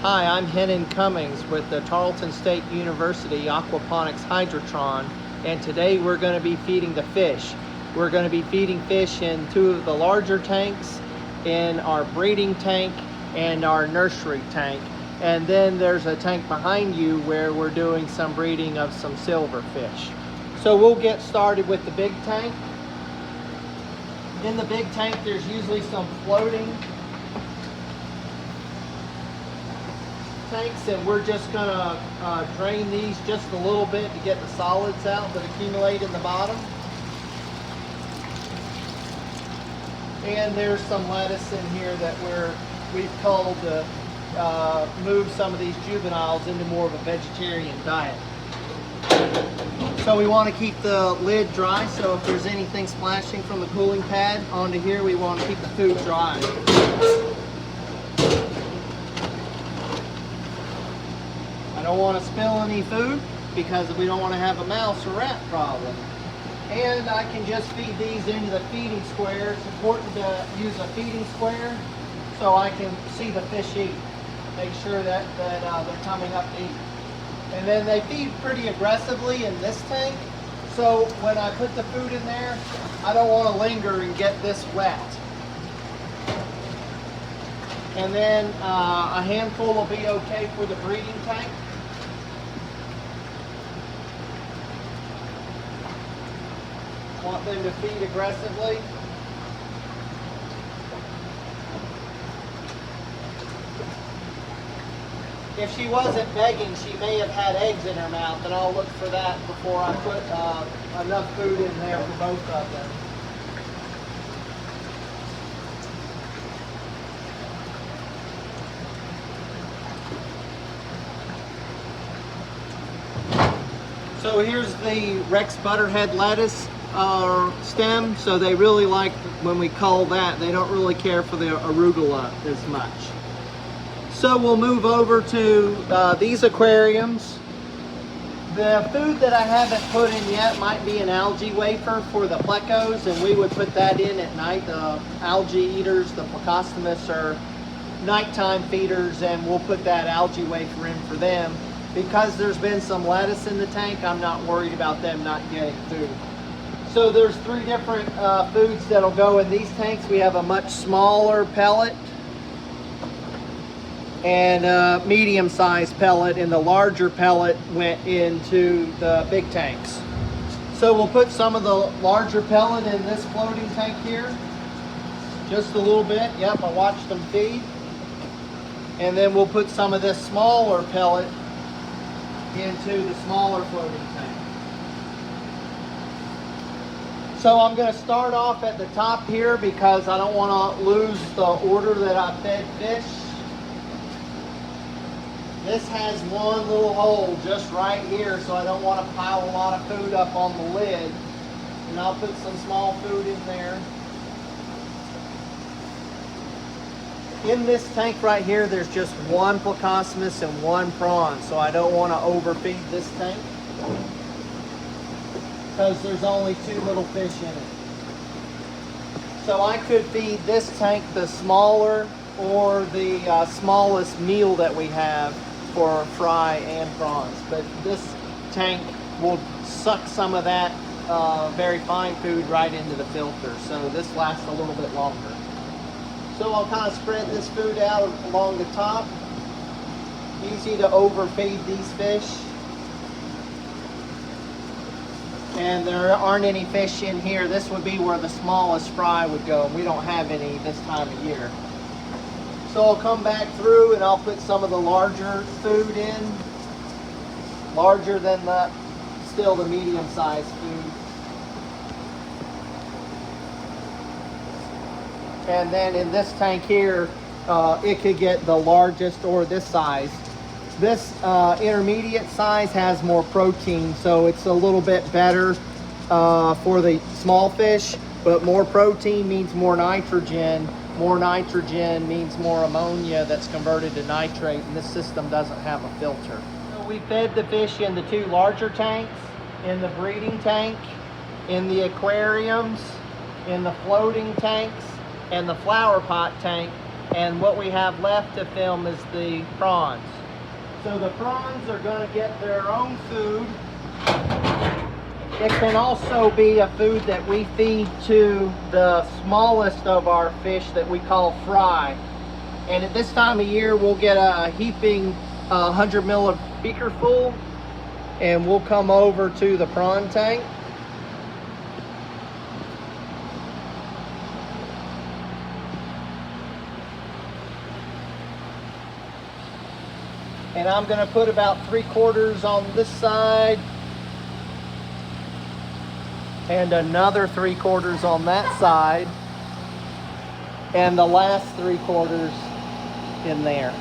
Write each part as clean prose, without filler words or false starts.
Hi, I'm Hennon Cummings with the Tarleton State University Aquaponics Hydrotron, and today we're going to be feeding the fish. We're going to be feeding fish in two of the larger tanks, in our breeding tank and our nursery tank. And then there's a tank behind you where we're doing some breeding of some silverfish. So we'll get started with the big tank. In the big tank there's usually some floating tanks, and we're just going to drain these just a little bit to get the solids out that accumulate in the bottom. And there's some lettuce in here that we've culled to move some of these juveniles into more of a vegetarian diet. So we want to keep the lid dry, so if there's anything splashing from the cooling pad onto here, we want to keep the food dry. I don't want to spill any food because we don't want to have a mouse or rat problem. And I can just feed these into the feeding square. It's important to use a feeding square so I can see the fish eat. Make sure that they're coming up to eat. And then they feed pretty aggressively in this tank. So when I put the food in there, I don't want to linger and get this wet. And then a handful will be okay for the breeding tank. Want them to feed aggressively. If she wasn't begging, she may have had eggs in her mouth, and I'll look for that before I put enough food in there for both of them. So here's the Rex Butterhead lettuce stem. So they really like when we cull that. They don't really care for the arugula as much. So we'll move over to these aquariums. The food that I haven't put in yet might be an algae wafer for the plecos, and we would put that in at night. The algae eaters, the plecostomus, are nighttime feeders, and we'll put that algae wafer in for them. Because there's been some lettuce in the tank, I'm not worried about them not getting food. So there's three different foods that'll go in these tanks. We have a much smaller pellet and a medium-sized pellet, and the larger pellet went into the big tanks. So we'll put some of the larger pellet in this floating tank here. Just a little bit. Yep, I watched them feed. And then we'll put some of this smaller pellet into the smaller floating tank. So I'm going to start off at the top here because I don't want to lose the order that I fed fish. This has one little hole just right here, so I don't want to pile a lot of food up on the lid. And I'll put some small food in there. In this tank right here, there's just one plecostomus and one prawn, so I don't want to overfeed this tank because there's only two little fish in it. So I could feed this tank the smaller or the smallest meal that we have for fry and prawns, but this tank will suck some of that very fine food right into the filter, so this lasts a little bit longer. So I'll kind of spread this food out along the top. Easy to overfeed these fish. And there aren't any fish in here. This would be where the smallest fry would go. We don't have any this time of year. So I'll come back through and I'll put some of the larger food in. Larger than still the medium-sized food. And then in this tank here, it could get the largest or this size. This intermediate size has more protein, so it's a little bit better for the small fish, but more protein means more nitrogen. More nitrogen means more ammonia that's converted to nitrate, and this system doesn't have a filter. So we fed the fish in the two larger tanks, in the breeding tank, in the aquariums, in the floating tanks, and the flower pot tank, And what we have left to film is the prawns. So the prawns are going to get their own food. It can also be a food that we feed to the smallest of our fish that we call fry. And at this time of year, we'll get a heaping 100 ml beaker full, and we'll come over to the prawn tank. And I'm going to put about 3/4 on this side and another 3/4 on that side, and the last 3/4 in there.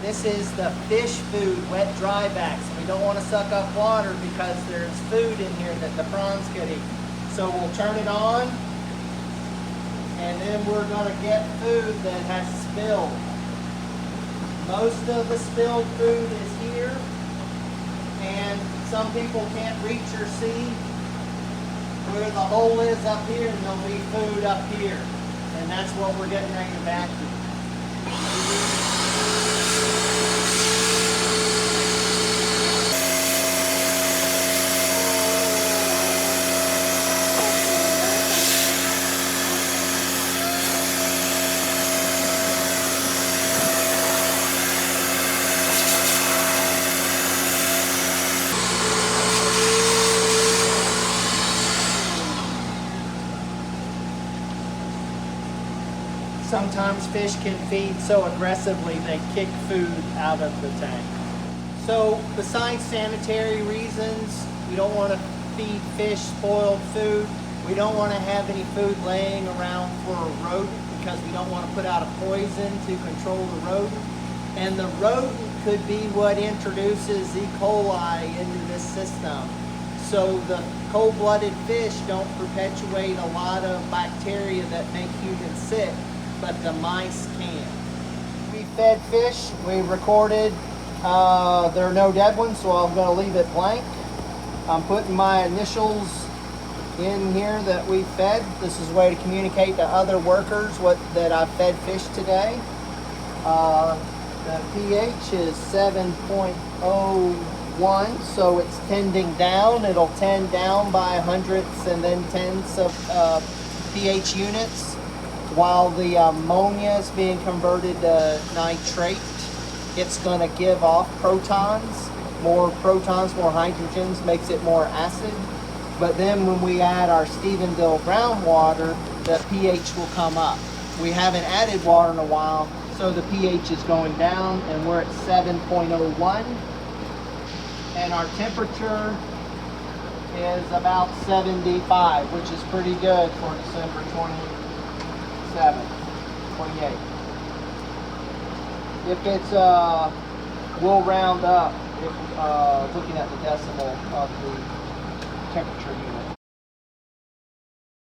This is the fish food wet dry backs. We don't want to suck up water because there's food in here that the prawns could eat. So we'll turn it on, and then we're going to get food that has spilled. Most of the spilled food is here, and some people can't reach or see where the hole is up here, and there'll be food up here. And that's what we're getting ready to vacuum. Sometimes fish can feed so aggressively they kick food out of the tank. So besides sanitary reasons, we don't want to feed fish spoiled food. We don't want to have any food laying around for a rodent because we don't want to put out a poison to control the rodent. And the rodent could be what introduces E. coli into this system. So the cold-blooded fish don't perpetuate a lot of bacteria that make humans sick, but the mice can. We fed fish, we recorded, there are no dead ones, so I'm gonna leave it blank. I'm putting my initials in here that we fed. This is a way to communicate to other workers that I fed fish today. The pH is 7.01, so it's tending down. It'll tend down by hundredths and then tenths of pH units, while the ammonia is being converted to nitrate. It's going to give off protons. More protons, more hydrogens, makes it more acid. But then when we add our Stephenville groundwater, the pH will come up. We haven't added water in a while, so the pH is going down, and we're at 7.01. And our temperature is about 75, which is pretty good for December 28. If it's, we'll round up if looking at the decimal of the temperature unit.